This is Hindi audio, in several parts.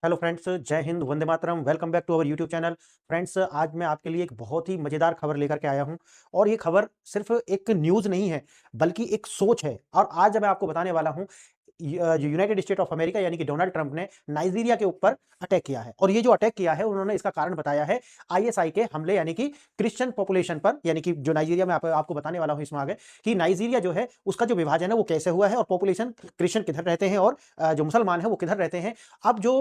हेलो फ्रेंड्स, जय हिंद, वंदे मातरम। Welcome back to our YouTube channel. Friends, आज मैं आपके लिए एक बहुत ही मजेदार खबर लेकर के आया हूं और ये खबर सिर्फ एक न्यूज़ नहीं है, बल्कि एक सोच है। और आज मैं आपको बताने वाला हूं जो यूनाइटेड स्टेट ऑफ अमेरिका यानी कि डोनाल्ड ट्रंप ने नाइजीरिया के ऊपर अटैक किया है। और ये जो अटैक किया है, उन्होंने इसका कारण बताया है आईएसआई के हमले, यानी कि क्रिश्चियन पॉपुलेशन पर। यानी कि जो नाइजीरिया में आपको बताने वाला हूं इसमें आगे कि नाइजीरिया जो है उसका जो विभाजन है वो कैसे हुआ है और पॉपुलेशन क्रिश्चियन किधर रहते हैं और जो मुसलमान है वो किधर रहते हैं। अब जो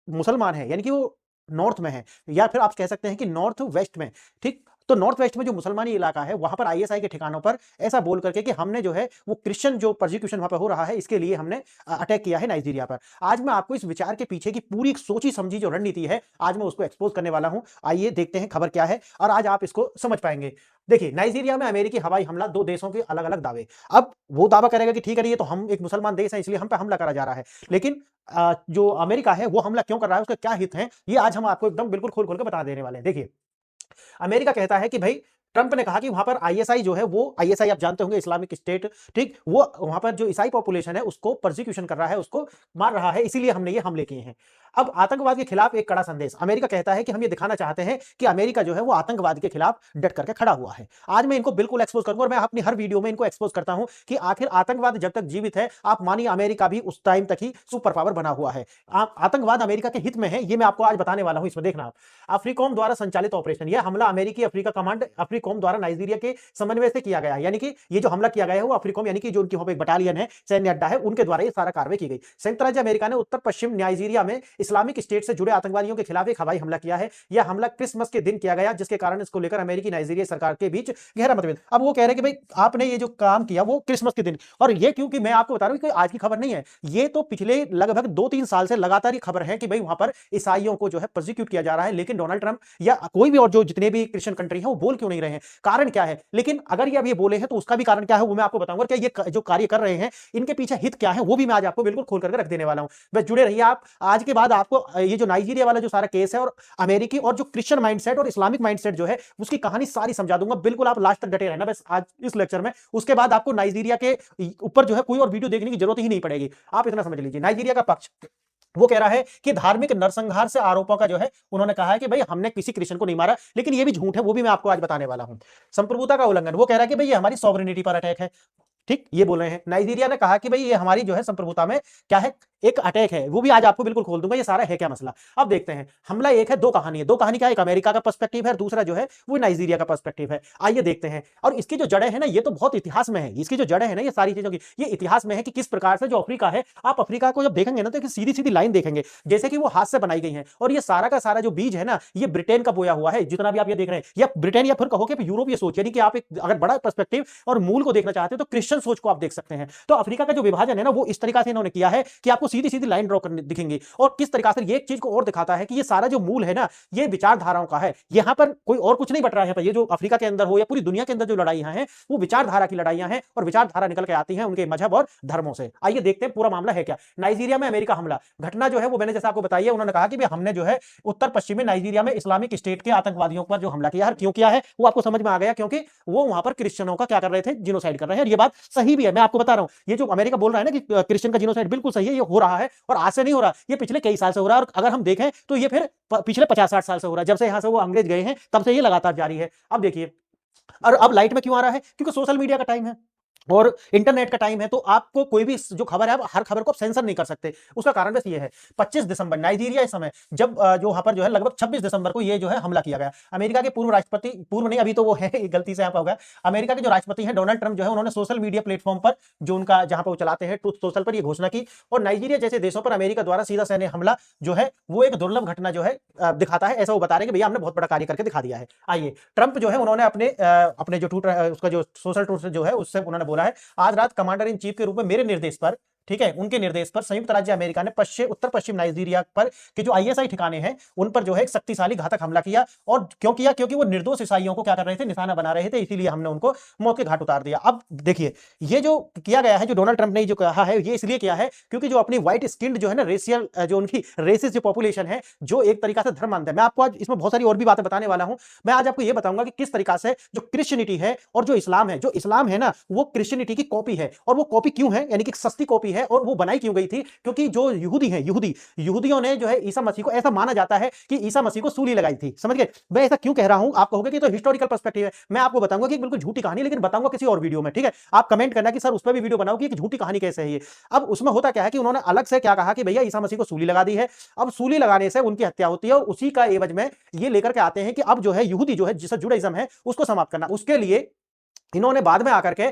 मुसलमान है यानी कि वो नॉर्थ में है, या फिर आप कह सकते हैं कि नॉर्थ वेस्ट में। ठीक, तो नॉर्थ वेस्ट में जो मुसलमानी इलाका है वहां पर आईएसआई के ठिकानों पर ऐसा बोल करके कि हमने जो है वो क्रिश्चियन जो परसिक्यूशन वहां पर हो रहा है, इसके लिए हमने अटैक किया है नाइजीरिया पर। आज मैं आपको इस विचार के पीछे की पूरी सोची समझी जो रणनीति है, आज मैं उसको एक्सपोज करने वाला हूं। आइए देखते हैं खबर क्या है और आज आप इसको समझ पाएंगे। देखिए, नाइजीरिया में अमेरिकी हवाई हमला, दो देशों के अलग अलग दावे। अब वो दावा करेगा कि ठीक है, ये तो हम एक मुसलमान देश है इसलिए हम पे हमला करा जा रहा है, लेकिन जो अमेरिका है वो हमला क्यों कर रहा है, उसके क्या हित हैं, ये आज हम आपको एकदम बिल्कुल खोल खोल के बता देने वाले हैं। देखिए, अमेरिका कहता है कि भाई ट्रंप ने कहा कि वहां पर आईएसआई जो है, वो आईएसआई आप जानते होंगे, इस्लामिक स्टेट, ठीक, वो वहां पर जो ईसाई पॉपुलेशन है उसको परसिक्यूशन कर रहा है, उसको मार रहा है, इसीलिए हमने ये हमले किए हैं। अब आतंकवाद के खिलाफ एक कड़ा संदेश। अमेरिका कहता है कि हम ये दिखाना चाहते हैं कि अमेरिका जो है वो आतंकवाद के खिलाफ डट करके खड़ा हुआ है। आज मैं इनको बिल्कुल एक्सपोज करूंगा और मैं अपनी हर वीडियो में इनको एक्सपोज करता हूं कि आखिर आतंकवाद जब तक जीवित है, आप मानिए अमेरिका भी उस टाइम तक ही सुपर पावर बना हुआ है। आतंकवाद अमेरिका के हित में है, ये मैं आपको आज बताने वाला हूं। इसमें देखना आप, अफ्रीकॉम द्वारा संचालित ऑपरेशन, यह हमला अमेरिकी अफ्रीका कमांड अफ्रीकॉम द्वारा नाइजीरिया के समन्वय से किया गया है। यानी कि ये जो हमला किया गया है वो अफ्रीकॉम, यानी कि जो उनकी वहां पे एक बटालियन है, सैन्य अड्डा है, उनके द्वारा ये सारा कार्रवाई की गई। संयुक्त राज्य अमेरिका ने उत्तर पश्चिम नाइजीरिया में इस्लामिक स्टेट से जुड़े आतंकवादियों के खिलाफ एक हवाई हमला किया है। यह हमला क्रिसमस के दिन किया गया, जिसके कारण इसको लेकर अमेरिकी नाइजीरिया सरकार के बीच गहरा मतभेद। अब वो कह रहे हैं कि भाई आपने ये जो काम किया वो क्रिसमस के दिन, और ये क्योंकि मैं आपको बता रहा हूं कि आज की खबर नहीं है, ये तो पिछले लगभग 2-3 साल से लगातार ये खबर है कि भाई वहां पर ईसाइयों को जो है प्रोसिक्यूट किया जा रहा है। लेकिन डोनाल्ड ट्रंप या कोई भी और जो जितने भी क्रिश्चियन कंट्री है वो बोल क्यों नहीं रहे हैं, कारण क्या है। लेकिन अगर ये अब ये बोले हैं तो उसका भी कारण क्या है वो मैं आपको बताऊंगा। क्या ये जो कार्य कर रहे हैं इनके पीछे हित क्या है वो भी मैं आज आपको बिल्कुल खोल करके रख देने वाला हूं। बस जुड़े रहिए आप। आज के बाद आपको ये जो नाइजीरिया वाला जो सारा केस है और अमेरिकी और जो क्रिश्चियन माइंडसेट और इस्लामिक माइंडसेट जो है उसकी कहानी सारी समझा दूंगा। बिल्कुल आप लास्ट तक डटे रहना बस आज इस लेक्चर में। उसके बाद आपको नाइजीरिया के ऊपर जो है कोई और वीडियो देखने की जरूरत ही नहीं पड़ेगी। आप इतना समझ लीजिए, नाइजीरिया का पक्ष वो कह रहा है कि धार्मिक नरसंहार से आरोपों का जो है उन्होंने कहा है कि भाई हमने किसी क्रिश्चियन को नहीं मारा, लेकिन ये भी झूठ है, वो भी मैं आपको आज बताने वाला हूं। संप्रभुता का उल्लंघन, वो कह रहा है कि भाई ये हमारी सॉवरेनिटी पर अटैक है। ठीक, ये बोल रहे हैं। नाइजीरिया ने कहा कि भाई ये हमारी जो है संप्रभुता में क्या है, एक अटैक है, वो भी आज आपको बिल्कुल खोल दूंगा ये सारा है क्या मसला। अब देखते हैं, हमला एक है, दो कहानी है। दो कहानी क्या है, एक अमेरिका का पर्सपेक्टिव है, दूसरा जो है वो नाइजीरिया का पर्सपेक्टिव है। आइए देखते हैं। और इसकी जो जड़ें है ना, ये तो बहुत इतिहास में है, इसकी जो जड़ें है ना ये सारी चीजों की, ये इतिहास में है कि किस प्रकार से जो अफ्रीका है, आप अफ्रीका को जब देखेंगे ना तो एक सीधी सीधी लाइन देखेंगे जैसे कि वो हाथ से बनाई गई है। और ये सारा का सारा जो बीज है ना, ये ब्रिटेन का बोया हुआ है, जितना भी आप ये देख रहे हैं, या ब्रिटेन या फिर कहो कि यूरोपीय सोच, यानी कि आप एक अगर बड़ा पर्सपेक्टिव और मूल को देखना चाहते हो तो क्रिश्चियन सोच को आप देख सकते हैं। तो अफ्रीका का जो विभाजन है ना वो इस तरीका से इन्होंने किया है कि आपको सीधी सीधी लाइन ड्रॉ करने दिखेंगी। और किस तरीका से ये एक चीज को और दिखाता है कि ये सारा जो मूल है ना, ये विचारधाराओं का है। यहां पर कोई और कुछ नहीं बट रहा है। ये जो अफ्रीका के अंदर हो या पूरी दुनिया के अंदर जो लड़ाइयां हैं वो विचारधारा की लड़ाइयां हैं, और विचारधारा निकल के आती है उनके मजहब और धर्मों से। आइए देखते हैं पूरा मामला है क्या। नाइजीरिया में अमेरिका हमला घटना जो है वो मैंने जैसा आपको बताई है, उन्होंने कहा कि हमने जो है उत्तर पश्चिमी नाइजीरिया में इस्लामिक स्टेट के आतंकवादियों पर जो हमला किया है, क्यों किया है वो आपको समझ में आ गया, क्योंकि वो वहां पर क्रिश्चियनों का क्या कर रहे थे, जिनोसाइड कर रहे हैं। और ये बात सही भी है, मैं आपको बता रहा हूं। ये जो अमेरिका बोल रहा है ना कि क्रिश्चियन का जिनोसाइड, बिल्कुल सही है, ये हो रहा है और आज से नहीं हो रहा, ये पिछले कई साल से हो रहा है। और अगर हम देखें तो ये फिर पिछले 50-60 साल से हो रहा है, जब से यहां से वो अंग्रेज गए हैं तब से ये लगातार जारी है। अब देखिए, और अब लाइट में क्यों आ रहा है, क्योंकि सोशल मीडिया का टाइम है और इंटरनेट का टाइम है, तो आपको कोई भी जो खबर है, हर खबर को आप सेंसर नहीं कर सकते। उसका कारण बस ये है, 25 दिसंबर नाइजीरिया इस समय जब जो वहां पर जो है लगभग 26 दिसंबर को ये जो है हमला किया गया। अमेरिका के पूर्व राष्ट्रपति, पूर्व नहीं अभी तो वो है, गलती से यहाँ पर हो गया, अमेरिका के जो राष्ट्रपति हैं डोनाल्ड ट्रंप जो है, उन्होंने सोशल मीडिया प्लेटफॉर्म पर जो उनका जहां पर वो चलाते हैं ट्रूथ सोशल पर, ये घोषणा की। और नाइजीरिया जैसे देशों पर अमेरिका द्वारा सीधा सैन्य हमला जो है वो एक दुर्लभ घटना जो है दिखाता है, ऐसा वो बता रहे हैं कि भैया हमने बहुत बड़ा कार्य करके दिखा दिया है। आइए, ट्रंप जो है उन्होंने अपने जो ट्विटर उसका जो सोशल ट्रूथ जो है उससे उन्होंने बोला है, आज रात कमांडर इन चीफ के रूप में मेरे निर्देश पर, ठीक है, उनके निर्देश पर संयुक्त राज्य अमेरिका ने उत्तर पश्चिम नाइजीरिया पर के जो आईएसआई ठिकाने हैं उन पर जो है एक शक्तिशाली घातक हमला किया। और क्यों किया, क्योंकि वो निर्दोष ईसाइयों को क्या कर रहे थे, निशाना बना रहे थे, इसीलिए हमने उनको मौत के घाट उतार दिया। अब देखिए, ये जो किया गया है, जो डोनाल्ड ट्रंप ने जो कहा है, ये इसलिए किया है क्योंकि जो अपनी व्हाइट स्किन्ड जो है ना, रेशियल जो उनकी रेसिस जो पॉपुलेशन है, जो एक तरीका से धर्म मानते हैं। मैं आपको आज इसमें बहुत सारी और भी बातें बताने वाला हूं। मैं आज आपको ये बताऊंगा कि किस तरीका से जो क्रिश्चियनिटी है और जो इस्लाम है ना, वो क्रिश्चियनिटी की कॉपी है। और वो कॉपी क्यों है, यानी कि सस्ती कॉपी भी है और वो बनाई क्यों गई थी, क्योंकि जो यहूदी हैं, यहूदियों ने जो है ईसा मसीह को, ऐसा माना जाता है कि ईसा मसीह को सूली लगाई थी। समझ गए? मैं ऐसा क्यों कह रहा हूं, आप कहोगे कि तो हिस्टोरिकल पर्सपेक्टिव है। मैं आपको बताऊंगा कि बिल्कुल झूठी कहानी, लेकिन बताऊंगा किसी और वीडियो में, ठीक है? आप कमेंट करना कि सर उस पर भी वीडियो बनाओ कि झूठी कहानी कैसे है ये। अब उसमें होता क्या है कि उन्होंने अलग से क्या कहा कि भैया ईसा मसीह को सूली लगा दी है। अब सूली लगाने से उनकी हत्या होती है और उसी का एवज में ये लेकर के आते हैं कि अब जो है यहूदी जो है, जिसे जुडाइज्म है, उसको समाप्त करना। उसके लिए इन्होंने बाद में आकर के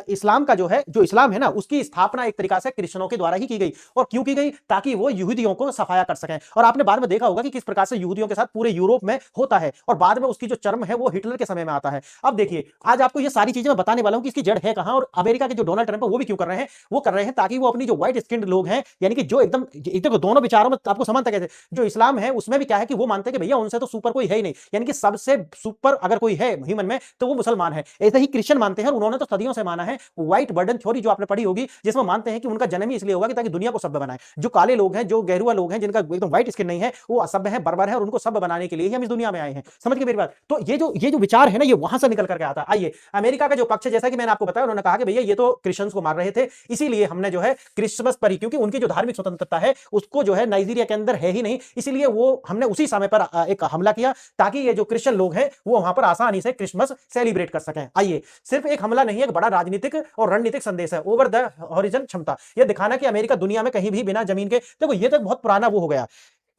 इस्लाम का जो इस्लाम है ना, उसकी स्थापना एक तरीका से क्रिश्चियनों के द्वारा ही की गई। और क्यों की गई? ताकि वो यहूदियों को सफाया कर सकें। और आपने बाद में देखा होगा कि किस प्रकार से यहूदियों के साथ पूरे यूरोप में होता है और बाद में उसकी जो चरम है वो हिटलर के समय में आता है। अब देखिए, आज आपको ये सारी चीजें मैं बताने वाला हूं कि इसकी जड़ है कहां, और अमेरिका के जो डोनाल्ड ट्रंप है वो भी क्यों कर रहे हैं। वो कर रहे हैं ताकि वो अपनी जो व्हाइट स्किन्ड लोग हैं, यानी कि जो एकदम एकदम दोनों विचारों में आपको समानता कैसे, जो इस्लाम है उसमें भी क्या है कि वो मानते हैं कि भैया उनसे तो सुपर कोई है ही नहीं, यानी कि सबसे सुपर अगर कोई है ह्यूमन में तो वो मुसलमान है। ऐसे ही क्रिश्चियन मानते हैं, उन्होंने तो सदियों से माना है। व्हाइट बर्डन थ्योरी जो आपने पढ़ी होगी, जिसमें मानते हैं कि उनका जन्म ही इसलिए होगा कि ताकि दुनिया को सभ्य बनाए। जो काले लोग हैं, जो गेरुआ लोग हैं, जिनका एकदम व्हाइट स्किन नहीं है, वो असभ्य है, बर्बर है, और उनको सभ्य बनाने के लिए ही हम इस दुनिया में आए हैं। समझ गए मेरी बात? तो ये जो विचार है ना, ये वहां से निकल करके आता है। आइए, अमेरिका का जो पक्ष है, जैसा कि मैंने आपको बताया, उन्होंने कहा कि भैया ये तो क्रिश्चियंस को मार रहे थे, इसीलिए हमने जो है क्रिसमस पर ही, क्योंकि उनकी जो धार्मिक स्वतंत्रता है उसको जो है नाइजीरिया के अंदर है ही नहीं, इसीलिए वो हमने उसी समय पर एक हमला किया ताकि ये जो क्रिश्चियन लोग हैं वो वहां पर आसानी से क्रिसमस सेलिब्रेट कर सकें। आइए, सिर्फ एक हमला नहीं है, एक बड़ा राजनीतिक और रणनीतिक संदेश है। ओवर द हॉरिजन क्षमता, यह दिखाना कि अमेरिका दुनिया में कहीं भी बिना जमीन के, देखो ये तो बहुत पुराना वो हो गया।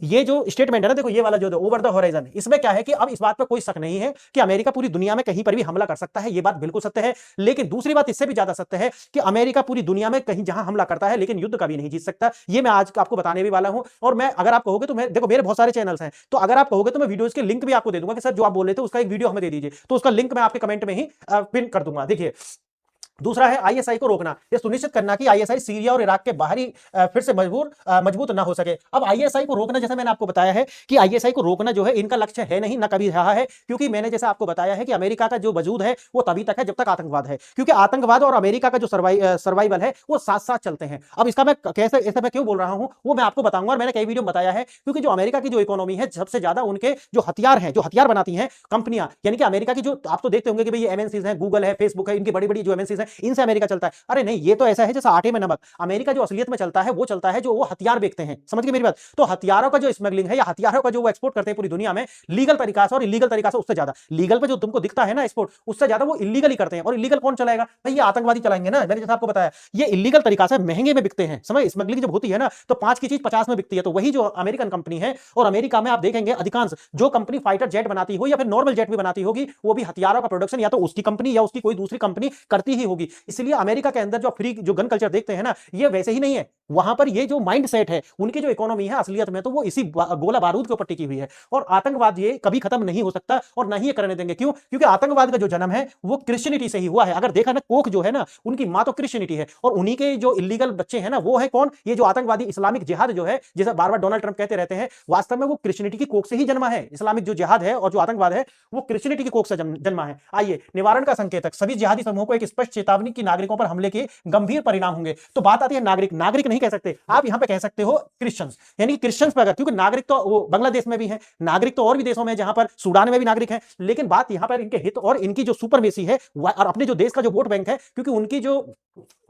ये जो स्टेटमेंट है ना, देखो ये वाला जो ओवर द होराइजन, इसमें क्या है कि अब इस बात पर कोई शक नहीं है कि अमेरिका पूरी दुनिया में कहीं पर भी हमला कर सकता है। ये बात बिल्कुल सत्य है। लेकिन दूसरी बात इससे भी ज्यादा सत्य है कि अमेरिका पूरी दुनिया में कहीं जहां हमला करता है लेकिन युद्ध कभी नहीं जीत सकता। ये मैं आज आपको बताने भी वाला हूं। और मैं, अगर आप कहोगे तो मैं, देखो मेरे बहुत सारे चैनल्स हैं, तो अगर आप कहोगे तो मैं वीडियोस के लिंक भी आपको दे दूंगा कि सर जो आप बोल रहे थे उसका एक वीडियो हमें दे दीजिए, तो उसका लिंक मैं आपके कमेंट में ही पिन कर दूंगा। देखिए, दूसरा है आईएसआई को रोकना, यह सुनिश्चित करना कि आईएसआई सीरिया और इराक के बाहरी फिर से मजबूत ना हो सके। अब आईएसआई को रोकना, जैसे मैंने आपको बताया है कि आईएसआई को रोकना जो है इनका लक्ष्य है नहीं, ना कभी रहा है, क्योंकि मैंने जैसा आपको बताया है कि अमेरिका का जो वजूद है वो तभी तक है जब तक आतंकवाद है, क्योंकि आतंकवाद और अमेरिका का जो सर्वाइवल है वो साथ साथ चलते हैं। अब इसका मैं कैसे, ऐसा मैं क्यों बोल रहा हूं वो मैं आपको बताऊंगा, और मैंने कई वीडियो में बताया है, क्योंकि जो अमेरिका की जो इकोनॉमी है, सबसे ज्यादा उनके जो हथियार हैं, जो हथियार बनाती हैं कंपनियां, यानी कि अमेरिका की जो, आप तो देखते होंगे कि भाई ये एमएनसीज हैं, गूगल है, फेसबुक है, इनकी बड़ी बड़ी जो एमएनसीज हैं, इनसे अमेरिका चलता है। अरे नहीं, ये तो ऐसा है जैसा आटे में नमक। अमेरिका जो असलियत में चलता है वो चलता है जो वो हथियार बेचते हैं। समझ गए मेरी बात? तो हथियारों का जो स्मगलिंग है या हथियारों का जो वो एक्सपोर्ट करते हैं पूरी दुनिया में, लीगल तरीका से और इलीगल तरीका से, उससे ज्यादा लीगल पे जो तुमको दिखता है ना एक्सपोर्ट, उससे ज्यादा वो इलीगली करते हैं। और इलीगल कौन चलाएगा भाई? ये आतंकवादी चलाएंगे ना। मैंने जैसा आपको बताया, ये इलीगल तरीका से महंगे में बिकते हैं। समझ, स्मगलिंग जब होती है ना तो 5 की चीज 50 में बिकती है। तो वही जो अमेरिकन कंपनी है, और अमेरिका में आप देखेंगे अधिकांश जो कंपनी फाइटर जेट बनाती हो या फिर नॉर्मल जेट भी बनाती होगी, वो भी हथियारों का प्रोडक्शन या तो उसकी कंपनी या उसकी कोई दूसरी कंपनी करती ही होगी। इसलिए अमेरिका के अंदर जो फ्री जो गन कल्चर देखते हैं ना, ये वैसे ही नहीं है। वहां पर ये जो माइंड सेट है, उनकी जो इकोनॉमी है असलियत में तो वो इसी गोला बारूद के ऊपर टिकी हुई है। और आतंकवाद ये कभी खत्म नहीं हो सकता और ना ही ये करने देंगे। क्यों? क्योंकि आतंकवाद का जो जन्म है वो क्रिश्चियनिटी से ही हुआ है। अगर देखा ना, कोख जो है ना, उनकी मां तो क्रिश्चियनिटी है, और उन्हीं के जो इलीगल बच्चे हैं ना, वो है कौन? ये जो आतंकवादी इस्लामिक जिहाद जो है, जैसे बार बार डोनाल्ड ट्रंप कहते रहते हैं, वास्तव में वो क्रिश्चियनिटी की कोख से ही जन्मा है। इस्लामिक जो जिहाद है और जो आतंकवाद है वो क्रिश्चियनिटी की कोख से जन्मा है। आइए, निवारण का संकेतक, सभी जिहादी समूहों को एक स्पष्ट चेतावनी की नागरिकों पर हमले के गंभीर परिणाम होंगे। तो बात आती है नागरिक, नागरिक नहीं कह सकते आप, यहां पे कह सकते हो क्रिश्चियंस, यानी क्रिश्चियंस पे अगर, क्योंकि नागरिक तो वो बांग्लादेश में भी है, नागरिक तो और भी देशों में, जहां पर सूडान में भी नागरिक है, लेकिन बात यहां पर इनके हित और इनकी जो सुपरमेसी है और अपने जो देश का जो वोट बैंक है, क्योंकि उनकी जो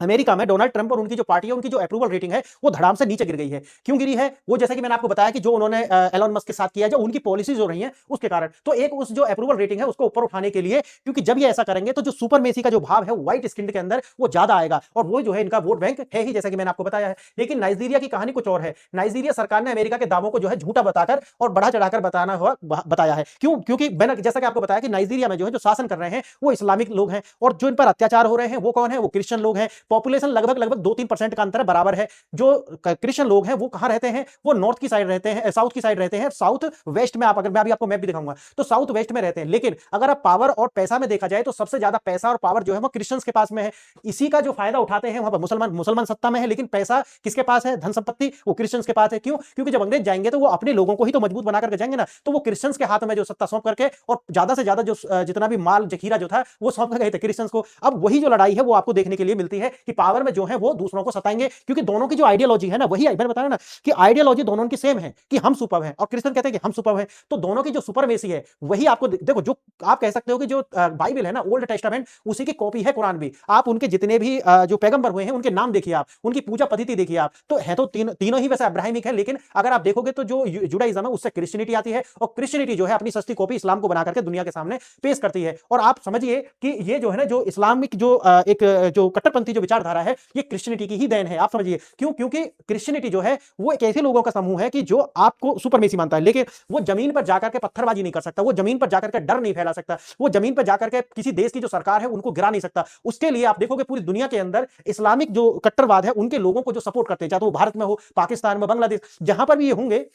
अमेरिका में डोनाल्ड ट्रंप और उनकी जो पार्टी है, उनकी जो अप्रूवल रेटिंग है वो धड़ाम से नीचे गिर गई है। क्यों गिरी है? वो जैसे कि मैंने आपको बताया कि जो उन्होंने एलन मस्क के साथ किया, जो उनकी पॉलिसीज हो रही हैं उसके कारण, तो एक उस जो अप्रूवल रेटिंग है उसको ऊपर उठाने के लिए, क्योंकि जब ये ऐसा करेंगे तो जो सुपरमेसी का जो भाव है व्हाइट स्किन के अंदर वो ज्यादा आएगा, और वो जो है इनका वोट बैंक है ही, जैसा कि मैंने आपको बताया है। लेकिन नाइजीरिया की कहानी कुछ और है। नाइजीरिया सरकार ने अमेरिका के दावों को जो है झूठा बताकर और बढ़ा चढ़ाकर बताना हुआ बताया है। क्यों? क्योंकि मैंने जैसा कि आपको बताया कि नाइजीरिया में जो है जो शासन कर रहे हैं वो इस्लामिक लोग हैं, और जो इन पर अत्याचार हो रहे हैं वो कौन है? वो क्रिश्चियन लोग हैं। पॉपुलेशन लगभग 2-3% का अंतर है, बराबर है। जो क्रिश्चियन लोग हैं वो कहां रहते हैं? वो नॉर्थ की साइड रहते हैं, साउथ की साइड रहते हैं, साउथ वेस्ट में। आप, अगर मैं अभी आपको मैप भी दिखाऊंगा तो साउथ वेस्ट में रहते हैं। लेकिन अगर आप पावर और पैसा में देखा जाए तो सबसे ज्यादा पैसा और पावर जो है वो क्रिश्चियंस के पास में है। इसी का जो फायदा उठाते हैं वहां पर मुसलमान सत्ता में है, लेकिन पैसा किसके पास है? धन संपत्ति वो क्रिश्चियंस के पास है। क्यों? क्योंकि जब अंग्रेज जाएंगे तो वो अपने लोगों को ही तो मजबूत बना करके जाएंगे ना, तो वो क्रिश्चियंस के हाथ में जो सत्ता सौंप करके, और ज्यादा से ज्यादा जो जितना भी माल जखीरा जो था वो सौंप कर गए थे क्रिश्चियंस को। अब वही जो लड़ाई है वो आपको देखने के लिए मिलती है कि पावर में जो है वो दूसरों को सताएंगे, क्योंकि दोनों की जो आइडियोलॉजी है ना, वही मैंने बताया ना कि आइडियोलॉजी दोनों की सेम है कि हम सुपर हैं, और क्रिश्चियन कहते हैं कि हम सुपर हैं। तो दोनों की जो सुपरमेसी है वही आपको देखो, जो आप कह सकते हो कि जो बाइबल है ना, ओल्ड टेस्टामेंट, उसी की कॉपी है कुरान भी, आप उनके जितने भी जो पैगंबर हुए हैं उनके नाम देखिए, आप उनकी पूजा पद्धति देखिए, आप तो है तो तीनों ही वैसे अब्राहमिक है, लेकिन अगर आप देखोगे तो जो जुडाइज्म है उससे क्रिश्चियनिटी आती है, और क्रिश्चियनिटी जो है अपनी सस्ती कॉपी इस्लाम को बना करके दुनिया के सामने पेश करती है। और आप समझिए कि ये जो है ना, जो इस्लामिक जो एक जो कट्टरपंथी जो विचारधारा है, ये क्रिश्चियनिटी की ही देन है। आप समझिए क्यों? क्योंकि क्रिश्चियनिटी जो है वो एक ऐसे लोगों का समूह है कि जो आपको सुपरमेसी मानता है, लेकिन वो जमीन पर जाकर के पत्थरबाजी नहीं कर सकता, वो जमीन पर जाकर के डर नहीं फैला सकता, वो जमीन पर जाकर के किसी देश की जो सरकार है उनको गिरा नहीं सकता। उसके लिए आप देखोगे पूरी दुनिया के अंदर इस्लामिक जो कट्टरवाद है उनके लोगों को जो सपोर्ट करते हैं, चाहे तो वो भारत में हो, पाकिस्तान में, बांग्लादेश, जहां पर भी ये होंगे,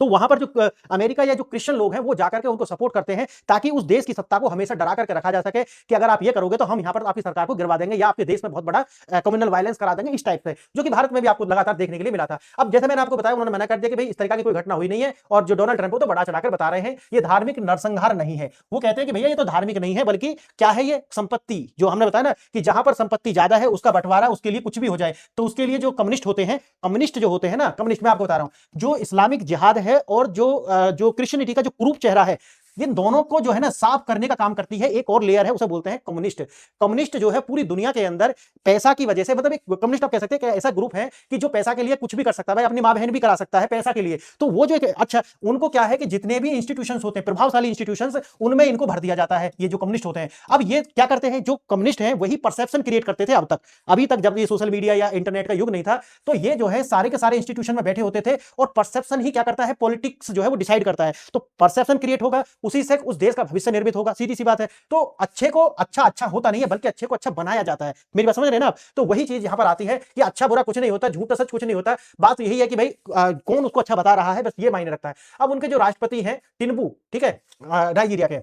तो वहां पर जो अमेरिका या जो क्रिश्चियन लोग हैं वो जाकर के उनको सपोर्ट करते हैं, ताकि उस देश की सत्ता को हमेशा डरा करके रखा जा सके कि अगर आप ये करोगे तो हम यहां पर आपकी सरकार को गिरवा देंगे या आपके देश में बहुत बड़ा कम्युनल वायलेंस करा देंगे, इस टाइप से, जो कि भारत में भी आपको लगातार देखने के लिए मिला था। अब जैसे मैंने आपको बताया, उन्होंने मना कर दिया कि भाई इस तरह की कोई घटना हुई नहीं है, और जो डोनाल्ड ट्रंप तो बड़ा चढ़ाकर बता रहे हैं ये धार्मिक नरसंहार नहीं है। वो कहते हैं कि भैया ये तो धार्मिक नहीं है, बल्कि क्या है, ये संपत्ति, जो हमने बताया ना कि जहां पर संपत्ति ज्यादा है उसका बंटवारा, उसके लिए कुछ भी हो जाए, तो उसके लिए जो कम्युनिस्ट होते हैं, कम्युनिस्ट जो होते हैं ना, कम्युनिस्ट मैं आपको बता रहा हूं, जो इस्लामिक जिहाद है और जो क्रिश्चियनिटी का जो कुरूप चेहरा है, इन दोनों को जो है ना साफ करने का काम करती है एक और लेयर है, उसे बोलते हैं कम्युनिस्ट। कम्युनिस्ट जो है पूरी दुनिया के अंदर पैसा की वजह से, मतलब एक कम्युनिस्ट आप कह सकते हैं कि ऐसा ग्रुप है कि जो पैसा के लिए कुछ भी कर सकता है, भाई अपनी मां बहन भी करा सकता है पैसा के लिए। तो वो जो अच्छा, उनको क्या है कि जितने भी इंस्टीट्यूशंस होते हैं, प्रभावशाली इंस्टीट्यूशंस, उनमें इनको भर दिया जाता है, ये जो कम्युनिस्ट होते हैं। अब ये क्या करते हैं, जो कम्युनिस्ट हैं वही परसेप्शन क्रिएट करते थे अब तक, अभी तक जब ये सोशल मीडिया या इंटरनेट का युग नहीं था, तो ये जो है सारे के सारे इंस्टीट्यूशन में बैठे होते थे, और परसेप्शन ही क्या करता है, पॉलिटिक्स जो है वो डिसाइड करता है। तो परसेप्शन क्रिएट होगा, उसी से उस देश का भविष्य निर्मित होगा, सीधी सी बात है। तो अच्छे को अच्छा होता नहीं है, बल्कि अच्छे को अच्छा बनाया जाता है। मेरी बात समझ रहे हैं ना आप? तो वही चीज यहां पर आती है कि अच्छा बुरा कुछ नहीं होता, झूठ सच कुछ नहीं होता, बात यही है कि भाई कौन उसको अच्छा बता रहा है, बस ये मायने रखता है। अब उनके जो राष्ट्रपति हैं टिनुबू, ठीक है, नाइजीरिया के,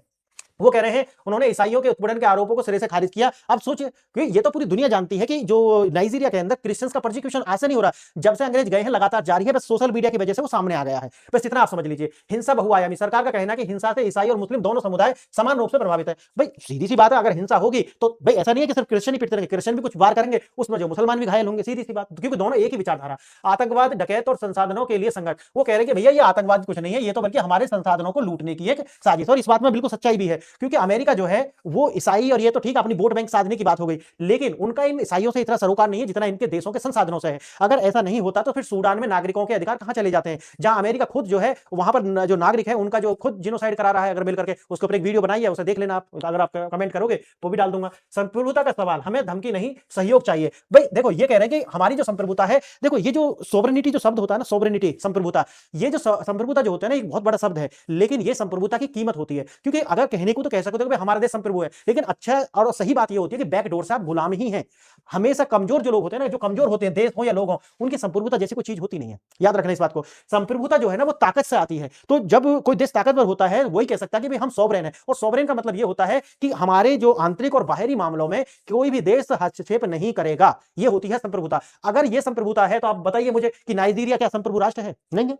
वो कह रहे हैं, उन्होंने ईसाइयों के उत्पीड़न के आरोपों को सिरे से खारिज किया। अब सोचिए कि ये तो पूरी दुनिया जानती है कि जो नाइजीरिया के अंदर क्रिश्चियंस का परसिक्यूशन ऐसे नहीं हो रहा, जब से अंग्रेज गए हैं लगातार जारी है, बस सोशल मीडिया की वजह से वो सामने आ गया है। बस इतना आप समझ लीजिए। हिंसा बहुआयामी, सरकार का कहना है कि हिंसा से ईसाई और मुस्लिम दोनों समुदाय समान रूप से प्रभावित है। भाई सीधी सी बात है, अगर हिंसा होगी तो भाई ऐसा नहीं है कि सिर्फ क्रिश्चियन ही पिटते रहेंगे, क्रिश्चियन भी कुछ वार करेंगे, उसमें जो मुसलमान भी घायल होंगे, सीधी सी बात, क्योंकि दोनों एक ही विचारधारा। आतंकवाद, डकैत और संसाधनों के लिए संघर्ष, वो कह रहे हैं कि भैया ये आतंकवाद कुछ नहीं है, ये तो बल्कि हमारे संसाधनों को लूटने की एक साजिश। और इस बात में बिल्कुल सच्चाई भी है, क्योंकि अमेरिका जो है वो ईसाई, और ये तो ठीक अपनी वोट बैंक साधने की बात हो गई, लेकिन उनका इन ईसाइयों से इतना सरोकार नहीं है जितना इनके देशों के संसाधनों से है। अगर ऐसा नहीं होता तो फिर सूडान में नागरिकों के अधिकार कहां चले जाते हैं, जहां अमेरिका खुद जो है वहां पर जो नागरिक है उनका जो खुद जिनोसाइड करा रहा है। अगर मिलकर के उसके ऊपर एक वीडियो बनाई है, उसे देख लेना आप, अगर आप कमेंट करोगे वो भी डाल दूंगा। संप्रभुता का सवाल, हमें धमकी नहीं सहयोग चाहिए। भाई देखो ये कह रहे हैं कि हमारी जो संप्रभुता है, देखो ये जो सोवरेनिटी जो शब्द होता है ना, सोवरेनिटी, संप्रभुता, ये जो संप्रभुता जो होता है ना, एक बहुत बड़ा शब्द है, लेकिन ये संप्रभुता की कीमत होती है। क्योंकि अगर कहने को तो कह सकते हो कि हमारा देश संप्रभु है, लेकिन अच्छा और सही बात ये होती है कि बैकडोर से आप गुलाम ही हैं। हमेशा कमजोर जो लोग होते हैं ना, जो कमजोर होते हैं, देश हो या लोग हो, उनकी संप्रभुता जैसी कोई चीज होती नहीं है। याद रखना इस बात को। संप्रभुता जो है ना वो ताकत से आती है। तो जब कोई देश ताकतवर होता है, वही कह सकता है कि भाई हम सॉवरेन है। और सॉवरेन का मतलब ये होता है कि हमारे जो आंतरिक और बाहरी मामलों में कोई भी देश हस्तक्षेप नहीं करेगा। ये होती है संप्रभुता। अगर ये संप्रभुता है तो आप बताइए मुझे कि नाइजीरिया क्या संप्रभु राष्ट्र है? नहीं है।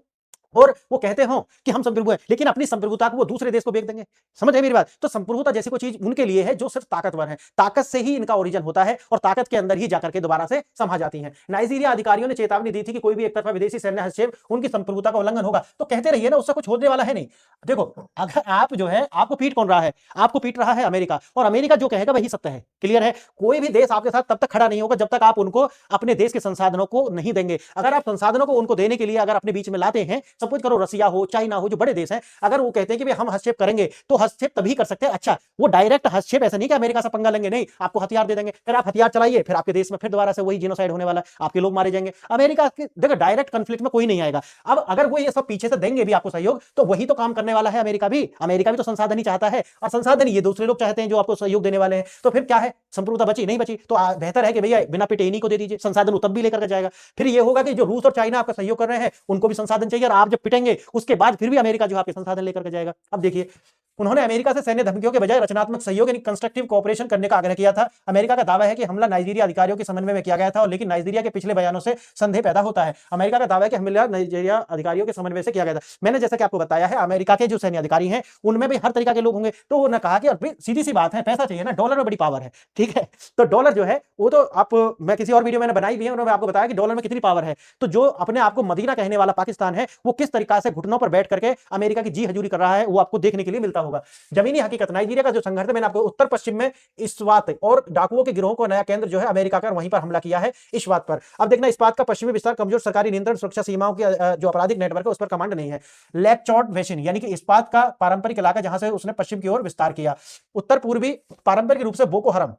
और वो कहते हो कि हम संप्रभु हैं, लेकिन अपनी संप्रभुता को वो दूसरे देश को बेच देंगे। समझ है मेरी बात? तो संप्रभुता जैसी कोई चीज उनके लिए है जो सिर्फ ताकतवर है, ताकत से ही इनका ओरिजिन होता है, और ताकत के अंदर ही जाकर के दोबारा से समा जाती है। नाइजीरिया अधिकारियों ने चेतावनी दी थी कि कोई भी एक तरफा विदेशी सैन्य हस्तक्षेप उनकी संप्रभुता का उल्लंघन होगा। तो कहते रहिए ना, उससे कुछ होने वाला है नहीं। देखो अगर आप जो है, आपको पीट कौन रहा है? आपको पीट रहा है अमेरिका, और अमेरिका जो कहेगा वही सत्य है। क्लियर है? कोई भी देश आपके साथ तब तक खड़ा नहीं होगा जब तक आप उनको अपने देश के संसाधनों को नहीं देंगे। अगर आप संसाधनों को उनको देने के लिए अगर अपने बीच में लाते हैं, सपोज करो रसिया हो, चाइना हो, जो बड़े देश हैं, अगर वो कहते हैं कि भाई हम हस्तक्षेप करेंगे, तो हस्तक्षेप तभी कर सकते हैं। अच्छा, वो डायरेक्ट हस्तक्षेप ऐसा नहीं कि अमेरिका से पंगा लेंगे, नहीं, आपको हथियार दे देंगे, फिर आप हथियार चलाइए, फिर आपके देश में फिर दोबारा से वही जिनोसाइड होने वाला है, आपके लोग मारे जाएंगे। अमेरिका के देखो डायरेक्ट कॉन्फ्लिक्ट में कोई नहीं आएगा। अब अगर वो ये सब पीछे से देंगे भी आपको सहयोग, तो वही तो काम करने वाला है अमेरिका भी। अमेरिका भी तो संसाधन ही चाहता है, और संसाधन ये दूसरे लोग चाहते हैं जो आपको सहयोग देने वाले हैं। तो फिर क्या है, संप्रभुता बची नहीं बची? तो बेहतर है कि भैया बिना पिटे इन्हीं को दे दीजिए, संसाधन तब भी लेकर के जाएगा। फिर ये होगा कि जो रूस और चाइना आपका सहयोग कर रहे हैं उनको भी संसाधन चाहिए, और आप जब पिटेंगे उसके बाद फिर भी अमेरिका जो आपके संसाधन लेकर के जाएगा। अब देखिए, उन्होंने अमेरिका से सैन्य धमकियों के बजाय रचनात्मक सहयोग यानी कंस्ट्रक्टिव कोऑपरेशन करने का आग्रह किया था। अमेरिका का दावा है कि हमला नाइजीरिया अधिकारियों के समन्वय में किया गया था, और लेकिन नाइजीरिया के पिछले बयानों से संदेह पैदा होता है। अमेरिका का दावा है कि हमला नाइजीरिया अधिकारियों के समन्वय से किया गया था। मैंने जैसा कि आपको बताया है, अमेरिका के जो सैन्य अधिकारी हैं उनमें भी हर तरीका के लोग होंगे। तो उन्होंने कहा कि सीधी सी बात है, पैसा चाहिए ना, डॉलर में बड़ी पावर है। ठीक है। तो डॉलर जो है वो तो आप, मैं किसी और वीडियो मैंने बनाई भी है, उन्होंने आपको बताया कि डॉलर में कितनी पावर है। तो जो अपने आप को मदीना कहने वाला पाकिस्तान है, वो किस तरीका से घुटनों पर बैठ करके अमेरिका की जी हजूरी कर रहा है, वो आपको देखने के लिए मिलता होगा। जमीनी हकीकत, नाइजीरिया का जो संघर्ष है, मैंने आपको उत्तर पश्चिम में इस्वात और डाकुओं के गिरोह को नया केंद्र जो है अमेरिका का, वहीं पर हमला किया है इस बात पर। अब देखना, इस बात का पश्चिमी विस्तार कमजोर सरकारी नियंत्रण सुरक्षा सीमाओं की जो आपराधिक नेटवर्क है उस पर कमांड नहीं है। लेक चौट वेशन यानी कि इस्पात का पारंपरिक इलाका जहां से उसने पश्चिम की ओर विस्तार किया। उत्तर पूर्वी पारंपरिक रूप से बोको हरम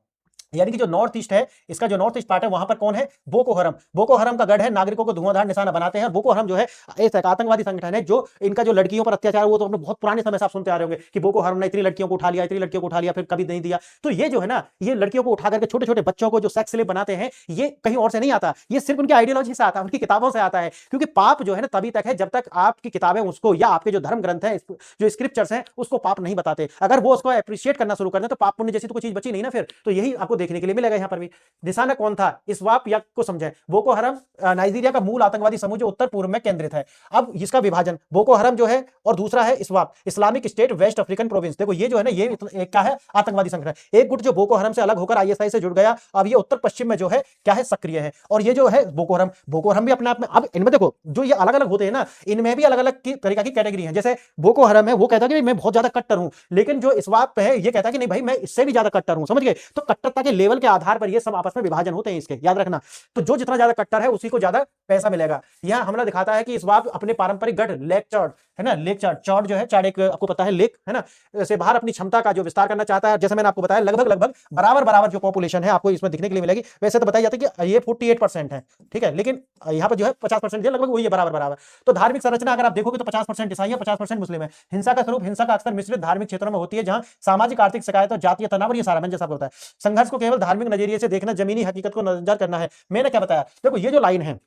यानी कि जो नॉर्थ ईस्ट है, इसका जो नॉर्थ ईस्ट पार्ट है वहां पर कौन है, बोको हरम। बोको हरम का गढ़ है, नागरिकों को धुआंधार निशाना बनाते हैं। बोको हरम जो है एक आतंकवादी संगठन है, जो इनका जो लड़कियों पर अत्याचार, वो तो अपने बहुत पुराने समय से आप सुनते आ रहे होंगे कि बोको हरम ने इतनी लड़कियों को उठा लिया, इतनी लड़कियों को उठा लिया, फिर कभी नहीं दिया। तो ये जो है ना, ये लड़कियों को उठा करके छोटे छोटे बच्चों को जो सेक्स स्लेव बनाते हैं, ये कहीं और से नहीं आता, ये सिर्फ उनकी आइडियोलॉजी से आता है, उनकी किताबों से आता है। क्योंकि पाप जो है ना तभी तक है जब तक आपकी किताबें उसको, या आपके जो धर्म ग्रंथ है, जो स्क्रिप्चर्स हैं, उसको पाप नहीं बताते। अगर वो उसको अप्रिशिएट करना शुरू कर दें तो पाप पुण्य जैसी तो कोई चीज बची नहीं ना फिर। तो यही आपको देखने के लिए मिलेगा यहाँ पर भी। निशाना कौन था, इस्वाप यक को समझें। बोको हरम नाइजीरिया का मूल आतंकवादी समूह जो उत्तर पूर्व में केंद्रित है। अब इसका विभाजन, बोको हरम जो है और दूसरा है इस्वाप, Islamic State West African Province. देखो ये जो है ना, ये एक क्या है, आतंकवादी संगठन। एक गुट जो बोको हरम से अलग होकर आईएसआई से जुड़ गया, अब ये उत्तर पश्चिम में जो है क्या है, सक्रिय है। और ये जो है बोको हरम भी अपने आप में, अब इनमें देखो जो ये अलग अलग होते हैं ना, इनमें भी अलग अलग तरीका की कैटेगरी है। जैसे बोको हरम है, वो कहता है कि मैं बहुत ज्यादा कट्टर हूं, लेकिन जो इस्वाप है ये कहता है कि नहीं भाई, मैं इससे भी ज्यादा कट्टर हूं। समझ गए? तो कट्टरता के लेवल के आधार पर ये सब आपस में विभाजन होते हैं इसके, याद रखना। तो जो जितना ज्यादा कट्टर है उसी को ज्यादा पैसा मिलेगा। यह हमला दिखाता है कि इस बार अपने पारंपरिक गढ़ लेक चौड़ है ना, लेक चौड़, चौड़ जो है चाड़, एक आपको पता है लेक है ना, से बाहर अपनी क्षमता का जो विस्तार करना चाहता है। जैसे मैंने आपको बताया, लगभग लगभग बराबर बराबर जो पॉपुलेशन है आपको इसमें दिखने के लिए मिलेगी। वैसे तो बताई जाती है कि ये 48% है, ठीक है, लेकिन यहाँ पर जो है 50% लगभग वही है, बराबर बराबर। तो धार्मिक संरचना अगर आप देखोगे तो 50% ईसाई है, 50% मुस्लिम है। हिंसा का स्वरूप, हिंसा का अक्सर मिश्रित धार्मिक क्षेत्रों में होती है, जहां सामाजिक आर्थिक शिकायत और जातीय तनाव और ये सारा मैंने जैसा होता है। संघर्ष को केवल धार्मिक नजरिए से देखना, जमीनी हकीकत को नजर करना है। मैंने क्या बताया, देखो ये जो लाइन है,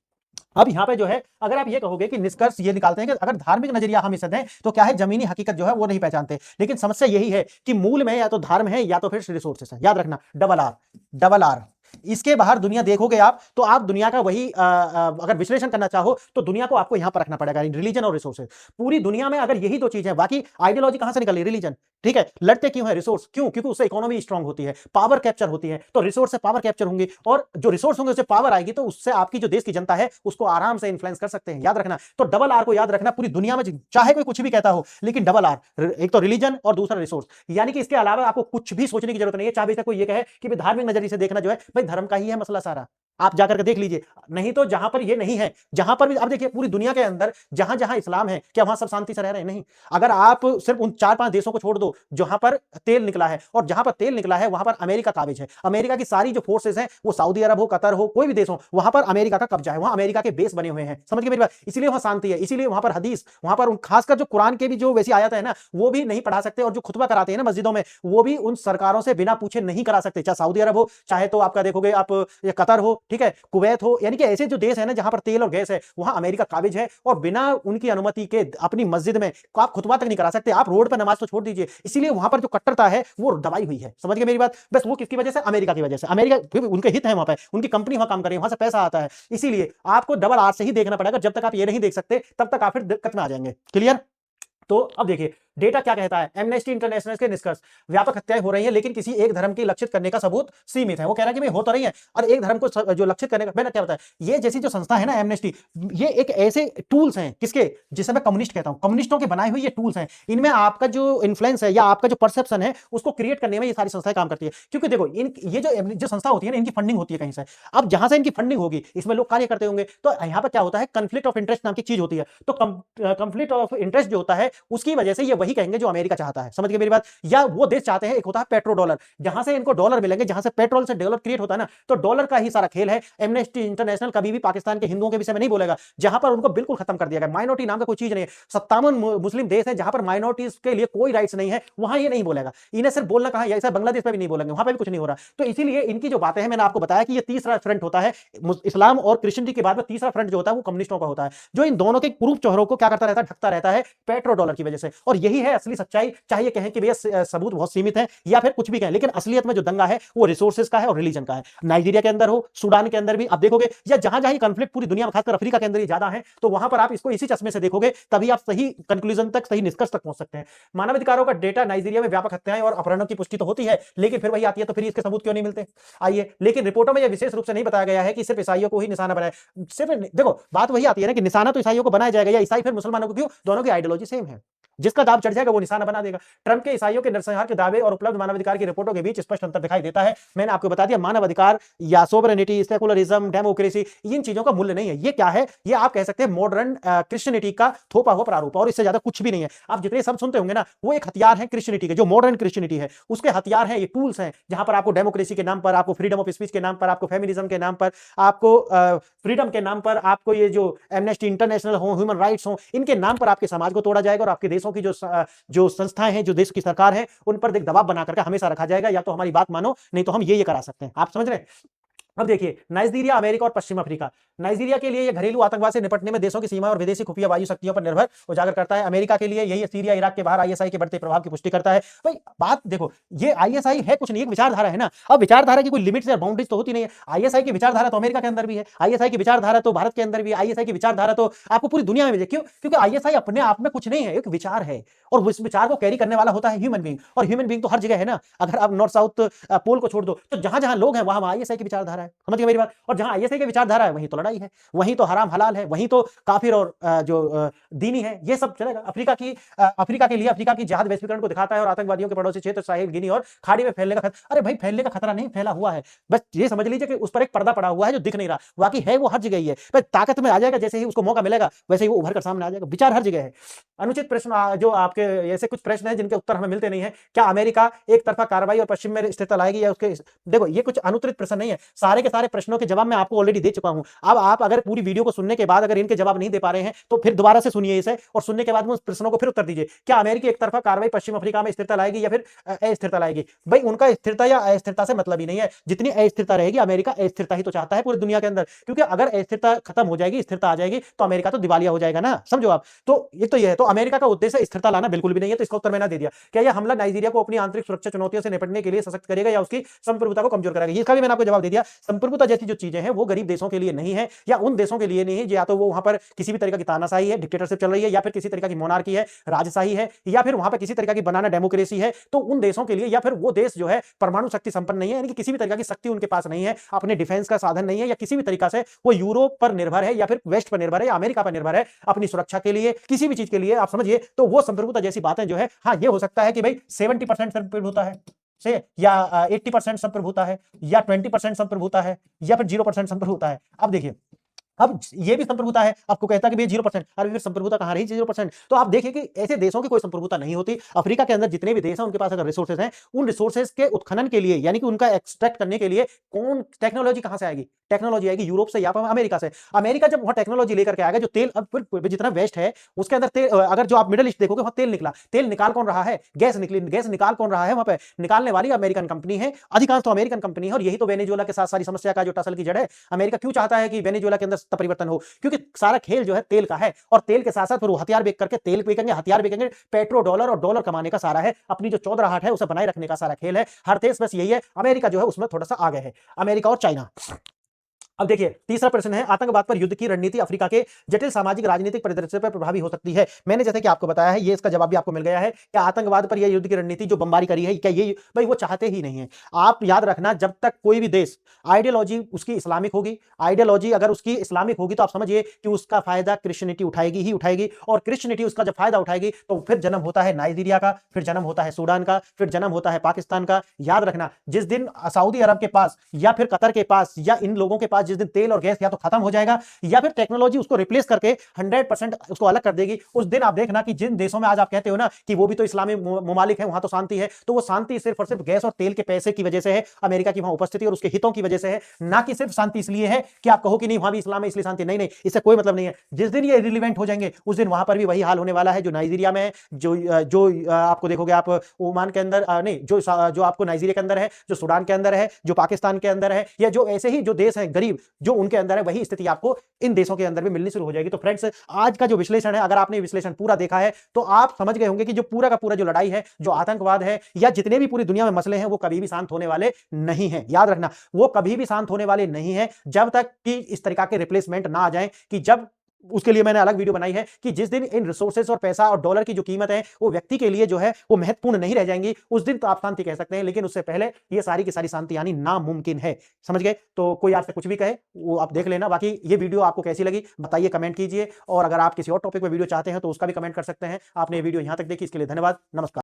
अब यहां पे जो है, अगर आप ये कहोगे कि निष्कर्ष ये निकालते हैं कि अगर धार्मिक नजरिया हम इसे दें तो क्या है, जमीनी हकीकत जो है वो नहीं पहचानते। लेकिन समस्या यही है कि मूल में या तो धर्म है या तो फिर रिसोर्सेस है। याद रखना, डबल आर, डबल आर। इसके बाहर दुनिया देखोगे आप, तो आप दुनिया का वही अगर विश्लेषण करना चाहो तो दुनिया को आपको यहां पर रखना पड़ेगा, रिलीजन और रिसोर्सेज। पूरी दुनिया में अगर यही दो चीजें हैं, बाकी आइडियोलॉजी कहां से निकली, रिलीजन, ठीक है। लड़ते क्यों है, रिसोर्स, क्यों, क्योंकि उससे इकोनॉमी स्ट्रांग होती है, पावर कैप्चर होती है। तो रिसोर्स से पावर कैप्चर होंगी, और जो रिसोर्स होंगे उससे पावर आएगी, तो उससे आपकी जो देश की जनता है उसको आराम से इन्फ्लुएंस कर सकते हैं। याद रखना, तो डबल आर को याद रखना। पूरी दुनिया में चाहे कोई कुछ भी कहता हो, लेकिन डबल आर, एक तो रिलीजन और दूसरा रिसोर्स। यानी कि इसके अलावा आपको कुछ भी सोचने की जरूरत नहीं है। चाहे कोई ये कहे कि धार्मिक नजरिए से देखना जो है, भाई धर्म का ही है मसला सारा, आप जाकर के देख लीजिए। नहीं तो जहां पर ये नहीं है, जहां पर भी आप देखिए पूरी दुनिया के अंदर जहां जहां इस्लाम है, क्या वहां सब शांति से रह रहे हैं? नहीं। अगर आप सिर्फ उन 4-5 देशों को छोड़ दो जहां पर तेल निकला है, और जहां पर तेल निकला है वहां पर अमेरिका काबिज है। अमेरिका की सारी जो फोर्सेस हैं, वो सऊदी अरब हो, कतर हो, कोई भी देश हो, वहां पर अमेरिका का कब्जा है, वहां अमेरिका के बेस बने हुए हैं। समझ गए मेरी बात? इसलिए वहां शांति है, इसीलिए वहां पर हदीस, वहां पर खासकर जो कुरान के भी जो वैसी आयत है ना, वो भी नहीं पढ़ा सकते, और जो खुतबा कराते हैं ना मस्जिदों में, वो भी उन सरकारों से बिना पूछे नहीं करा सकते, चाहे सऊदी अरब हो, चाहे तो आपका देखोगे आप कतर हो, ठीक है, कुवैत हो। यानी कि ऐसे जो देश है ना जहां पर तेल और गैस है, वहां अमेरिका काबिज है, और बिना उनकी अनुमति के अपनी मस्जिद में आप खुतबा तक नहीं करा सकते। आप रोड पर नमाज तो छोड़ दीजिए। इसीलिए वहां पर जो कट्टरता है वो दबाई हुई है। समझ गए मेरी बात? बस वो किसकी वजह से? अमेरिका की वजह से। अमेरिका उनके हित है, वहां पर उनकी कंपनी वहां काम कर रही है, वहां से पैसा आता है। इसीलिए आपको डबल आर से ही देखना पड़ेगा। जब तक आप ये नहीं देख सकते तब तक आप फिर दिक्कत में आ जाएंगे। क्लियर? तो अब देखिए डेटा क्या कहता है। एमनेस्टी इंटरनेशनल के निष्कर्ष, व्यापक हत्याएं हो रही हैं, लेकिन किसी एक धर्म की लक्षित करने का सबूत सीमित है। वो कह रहा है कि भाई हो तो रही है, और एक धर्म को जो लक्षित करने का, मैंने क्या बताया, ये जैसी जो संस्था है ना एमनेस्टी, ये एक ऐसे टूल्स हैं, किसके, जिसे मैं कम्युनिस्ट कहता हूं, कम्युनिस्टों के बनाए हुए ये टूल्स हैं। इनमें आपका जो इन्फ्लुएंस है या आपका जो परसेप्शन है उसको क्रिएट करने में ये सारी संस्थाएं काम करती है। क्योंकि देखो ये जो संस्था होती है ना, इनकी फंडिंग होती है कहीं से। अब जहां से इनकी फंडिंग होगी, इसमें लोग कार्य करते होंगे, तो यहाँ पर क्या होता है, कंफ्लिक्ट ऑफ इंटरेस्ट नाम की चीज होती है। तो कंफ्लिक्ट ऑफ इंटरेस्ट जो होता है, उसकी वजह से ये वही कहेंगे जो अमेरिका चाहता है। समझ गए मेरी बात? या वो देश चाहते हैं, एक होता है पेट्रो डॉलर, जहां से इनको डॉलर मिलेंगे, जहां से पेट्रोल से डॉलर क्रिएट होता है ना, तो डॉलर का ही सारा खेल है। एमनेस्टी इंटरनेशनल कभी भी पाकिस्तान के हिंदुओं के विषय में नहीं बोलेगा, जहां पर उनको बिल्कुल खत्म कर दिया गया। माइनॉरिटी नाम का कोई चीज नहीं है। 57 मुस्लिम देश है जहां पर माइनॉरिटीज के लिए कोई राइट्स नहीं है, वहां ये नहीं बोलेगा। इन्हें सिर्फ बोलना कहां, ऐसा बांग्लादेश में भी नहीं बोलेंगे, वहां पर भी कुछ नहीं हो रहा। तो इसीलिए इनकी जो बातें हैं, मैंने आपको बताया कि ये तीसरा फ्रंट होता है। इस्लाम और क्रिश्चियनिटी के बाद में तीसरा फ्रंट जो होता है वो कम्युनिस्टों का होता है, जो इन दोनों के कुरूप चेहरों को क्या करता रहता है, ढकता रहता है पेट्रो डॉलर की वजह से। और यही यही है असली सच्चाई। चाहे ये कहें कि भैया सबूत बहुत सीमित है या फिर कुछ भी कहें, लेकिन असलियत में जो दंगा है वो रिसोर्सेज का है और रिलीजन का है। नाइजीरिया के अंदर हो, सूडान के अंदर भी आप देखोगे, या जहां जहां कॉन्फ्लिक्ट पूरी दुनिया में खासकर अफ्रीका के अंदर ही ज्यादा है, तो वहां पर आप इसको इसी चश्मे से देखोगे, तभी आप सही कंक्लूजन तक, सही निष्कर्ष तक पहुंच सकते हैं। मानवाधिकारों का डेटा, नाइजीरिया में व्यापक हत्याएं और अपहरणों की पुष्टि तो होती है, लेकिन फिर वही आती है तो फिर इसके सबूत क्यों नहीं मिलते? आइए, लेकिन रिपोर्टों में यह विशेष रूप से नहीं बताया गया है कि सिर्फ ईसाइयों को ही निशाना बनाया। सिर्फ देखो, बात वही आती है ना कि निशाना तो ईसाइयों को बनाया जाएगा, या ईसाई फिर मुसलमानों को क्यों? दोनों की आइडियोलॉजी सेम है। जिसका दाव चढ़ जाएगा वो निशाना बना देगा। ट्रंप के ईसाइयों के नरसंहार के दावे और उपलब्ध मानवाधिकार की रिपोर्टों के बीच स्पष्ट अंतर दिखाई देता है। मैंने आपको बता दिया, मानवाधिकार या सोवरेनिटी, सेकुलरिज्म, डेमोक्रेसी, इन चीजों का मूल्य नहीं है। ये क्या है? ये आप कह सकते हैं मॉडर्न क्रिश्चियनिटी का थोपा हुआ प्रारूप, और इससे ज्यादा कुछ भी नहीं है। आप जितने शब्द सुनते होंगे ना, वो एक हथियार है क्रिश्चियनिटी के, जो मॉडर्न क्रिश्चियनिटी है उसके हथियार हैं, ये टूल्स हैं, जहां पर आपको डेमोक्रेसी के नाम पर, आपको फ्रीडम ऑफ स्पीच के नाम पर, आपको फेमिनिज्म के नाम पर, आपको फ्रीडम के नाम पर, आपको ये जो एमनेस्टी इंटरनेशनल हो, ह्यूमन राइट्स हो, इनके नाम पर आपके समाज को तोड़ा जाएगा, और आपके देशों की जो संस्थाएं हैं, जो देश की सरकार है, उन पर दबाव बना करके हमेशा रखा जाएगा, या तो हमारी बात मानो, नहीं तो हम ये करा सकते हैं। आप समझ रहे हैं? अब देखिए, नाइजीरिया, अमेरिका और पश्चिम अफ्रीका। नाइजीरिया के लिए यह घरेलू आतंकवाद से निपटने में देशों की सीमा और विदेशी खुफिया वायु शक्तियों पर निर्भर उजागर करता है। अमेरिका के लिए यही सीरिया, इराक के बाहर आईएसआई के बढ़ते प्रभाव की पुष्टि करता है। भाई बात देखो, ये आईएसआई है कुछ नहीं, एक विचारधारा है ना। अब विचारधारा की कोई लिमिट्स या बाउंड्रीज तो होती नहीं है। आईएसआई की विचारधारा तो अमेरिका के अंदर भी है, आईएसआई की विचारधारा तो भारत के अंदर भी है, आईएसआई की विचारधारा तो आपको पूरी दुनिया में मिले। क्यों? क्योंकि आईएसआई अपने आप में कुछ नहीं है, एक विचार है, और उस विचार को कैरी करने वाला होता है ह्यूमन बीइंग, और ह्यूमन बीइंग तो हर जगह है ना। अगर आप नॉर्थ साउथ पोल को छोड़ दो, तो जहां जहां लोग हैं वहां आईएसआई की विचारधारा है। समझ गए मेरी बात? और जहां आईएसआई की विचारधारा है वहीं तो लड़ाई है, वहीं तो हराम हलाल है, वहीं तो काफिर और जो दीनी है, ये सब चलेगा। अफ्रीका के लिए अफ्रीका की जिहाद वैश्वीकरण को दिखाता है, और आतंकवादियों के पड़ोसी क्षेत्र साहिल, गिनी और खाड़ी में फैलने का खतरा। अरे भाई, फैलने का खतरा नहीं, फैला हुआ है, बस ये समझ लीजिए कि उस पर एक पर्दा पड़ा हुआ है जो दिख नहीं रहा, बाकी है वो हर जगह ही है। भाई ताकत में आ जाएगा, जैसे ही उसको मौका मिलेगा वैसे ही वो उभर कर सामने आ जाएगा। विचार हर जगह है। अनुचित प्रश्न, जो आपके ऐसे कुछ प्रश्न हैं जिनके उत्तर हमें मिलते नहीं है। क्या अमेरिका एक तरफा कार्रवाई और पश्चिम में स्थिरता लाएगी, या उसके? देखो, ये कुछ अनुत्तरित प्रश्न नहीं है, सारे के सारे प्रश्नों के जवाब मैं आपको ऑलरेडी दे चुका हूं। अब आप अगर पूरी वीडियो को सुनने के बाद अगर इनके जवाब नहीं दे पा रहे हैं, तो फिर दोबारा से सुनिए इसे, और सुनने के बाद में उस प्रश्नों को फिर उत्तर दीजिए। क्या अमेरिकी एक तरफा कार्रवाई पश्चिम अफ्रीका में स्थिरता लाएगी या फिर अस्थिरता लाएगी? भाई उनका स्थिरता या अस्थिरता से मतलब ही नहीं है। जितनी अस्थिरता रहेगी, अमेरिका अस्थिरता ही तो चाहता है पूरी दुनिया के अंदर, क्योंकि अगर अस्थिरता खत्म हो जाएगी, स्थिरता आ जाएगी, तो अमेरिका तो दिवालिया हो जाएगा ना। समझो आप। तो ये तो ये है, तो अमेरिका का उद्देश्य स्थिरता लाना बिल्कुल भी नहीं है। तो इसका उत्तर मैंने दे दिया। क्या यह हमला नाइजीरिया को अपनी आंतरिक सुरक्षा चुनौतियों से निपटने के लिए सशक्त करेगा, या उसकी संप्रभुता को कमजोर करेगा? इसका भी मैंने आपको जवाब दे दिया। संप्रभुता जैसी जो चीजें हैं वो गरीब देशों के लिए नहीं है, या उन देशों के लिए नहीं है, या तो वो वहां पर किसी भी तरीके की तानाशाही है, डिक्टेटरशिप चल रही है, या फिर किसी तरीके की मोनार्की है, राजशाही है, या फिर वहां पर किसी तरीके की बनाना डेमोक्रेसी है, तो उन देशों के लिए, या फिर वो देश जो है परमाणु शक्ति संपन्न नहीं है, यानी कि किसी भी तरह की शक्ति उनके पास नहीं है, अपने डिफेंस का साधन नहीं है, या किसी भी तरीका से वो यूरोप पर निर्भर है, या फिर वेस्ट पर निर्भर है, या अमेरिका पर निर्भर है अपनी सुरक्षा के लिए, किसी भी चीज के लिए, आप समझिए। तो वो संप्रभुता जैसी बातें जो है, हाँ ये हो सकता है कि भाई 70% संप्रभुता है से, या 80% संप्रभुता है, या 20% संप्रभुता है, या फिर 0% संप्रभुता है। अब देखिए, अब ये भी संप्रभुता है, आपको कहता है कि भैया 0%, अरे फिर संप्रभुता कहां रही 0%? तो आप देखिए कि ऐसे देशों की कोई संप्रभुता नहीं होती। अफ्रीका के अंदर जितने भी देश हैं, उनके पास अगर रिसोर्सेज हैं, उन रिसोर्सेज के उत्खनन के लिए, यानी कि उनका एक्सट्रैक्ट करने के लिए कौन टेक्नोलॉजी कहां से आएगी? टेक्नोलॉजी आएगी यूरोप से या फिर अमेरिका से। अमेरिका जब वहां टेक्नोलॉजी लेकर के आएगा, जो तेल, अब फिर जितना वेस्ट है उसके अंदर तेल, अगर जो आप मिडिल ईस्ट देखोगे वहां तेल निकला, तेल निकाल कौन रहा है? गैस निकली, गैस निकाल कौन रहा है? वहां पे निकालने वाली अमेरिकन कंपनी है, अधिकांश तो अमेरिकन कंपनी है, और यही तो वेनेजुएला के साथ सारी समस्या का जो टसल की जड़ है। अमेरिका क्यों चाहता है कि वेनेजुएला के अंदर परिवर्तन हो? क्योंकि सारा खेल जो है तेल का है, और तेल के साथ साथ फिर वो हथियार बेच करके तेल बेचेंगे, हथियार बेचेंगे, पेट्रो डॉलर, और डॉलर कमाने का सारा है, अपनी जो चौधराहट है उसे बनाए रखने का सारा खेल है। हर देश बस यही है, अमेरिका जो है उसमें थोड़ा सा आगे है, अमेरिका और चाइना। अब देखिए, तीसरा प्रश्न है, आतंकवाद पर युद्ध की रणनीति अफ्रीका के जटिल सामाजिक राजनीतिक परिदृश्य पर प्रभावी हो सकती है। मैंने जैसे कि आपको बताया है, ये इसका जवाब भी आपको मिल गया है। क्या आतंकवाद पर यह युद्ध की रणनीति जो बमबारी करी है, क्या ये भाई वो चाहते ही नहीं है? आप याद रखना, जब तक कोई भी देश आइडियोलॉजी उसकी इस्लामिक होगी, आइडियोलॉजी अगर उसकी इस्लामिक होगी, तो आप समझिए कि उसका फायदा क्रिश्चियनिटी उठाएगी ही उठाएगी, और क्रिश्चियनिटी उसका जब फायदा उठाएगी, तो फिर जन्म होता है नाइजीरिया का, फिर जन्म होता है सूडान का, फिर जन्म होता है पाकिस्तान का। याद रखना, जिस दिन सऊदी अरब के पास या फिर कतर के पास या इन लोगों के पास जिस दिन तेल और गैस या तो खत्म हो जाएगा, या फिर टेक्नोलॉजी उसको रिप्लेस करके 100% उसको अलग कर देगी, उस दिन आप देखना कि जिन देशों में आज आप कहते हो ना कि वो भी तो इस्लामी ममालिक है, वहां तो शांति है, तो वो शांति सिर्फ और सिर्फ गैस और तेल के पैसे की वजह से है, अमेरिका की वहां उपस्थिति और उसके हितों की वजह से है, ना कि सिर्फ शांति इसलिए है कि आप कहो कि नहीं वहां भी इस्लाम है इसलिए शांति। नहीं नहीं, इससे कोई मतलब नहीं है। जिस दिन ये रिलीवेंट हो जाएंगे, उस दिन वहां पर भी वही हाल होने वाला है जो नाइजीरिया में है, जो आपको देखोगे आप ओमान के अंदर, नहीं जो आपको नाइजीरिया के अंदर है, जो सूडान के अंदर है, जो पाकिस्तान के अंदर है, या जो ऐसे ही जो देश हैं गरीब, सेम जो उनके अंदर है वही स्थिति आपको इन देशों के अंदर भी मिलनी शुरू हो जाएगी। तो फ्रेंड्स, आज का जो विश्लेषण है, अगर आपने विश्लेषण पूरा देखा है तो आप समझ गए होंगे कि जो पूरा का पूरा जो लड़ाई है, जो आतंकवाद है या जितने भी पूरी दुनिया में मसले हैं, वो कभी भी शांत होने वाले नहीं है। याद रखना, वो कभी भी शांत होने वाले नहीं है जब तक कि इस तरीका के रिप्लेसमेंट ना आ जाए, कि जब उसके लिए मैंने अलग वीडियो बनाई है कि जिस दिन इन रिसोर्सेज और पैसा और डॉलर की जो कीमत है वो व्यक्ति के लिए जो है वो महत्वपूर्ण नहीं रह जाएंगी, उस दिन तो आप शांति कह सकते हैं, लेकिन उससे पहले ये सारी की सारी शांति आनी नामुमकिन है। समझ गए? तो कोई आपसे कुछ भी कहे वो आप देख लेना। बाकी ये वीडियो आपको कैसी लगी बताइए, कमेंट कीजिए, और अगर आप किसी और टॉपिक पर वीडियो चाहते हैं तो उसका भी कमेंट कर सकते हैं। आपने ये वीडियो यहां तक देखी, इसके लिए धन्यवाद। नमस्कार।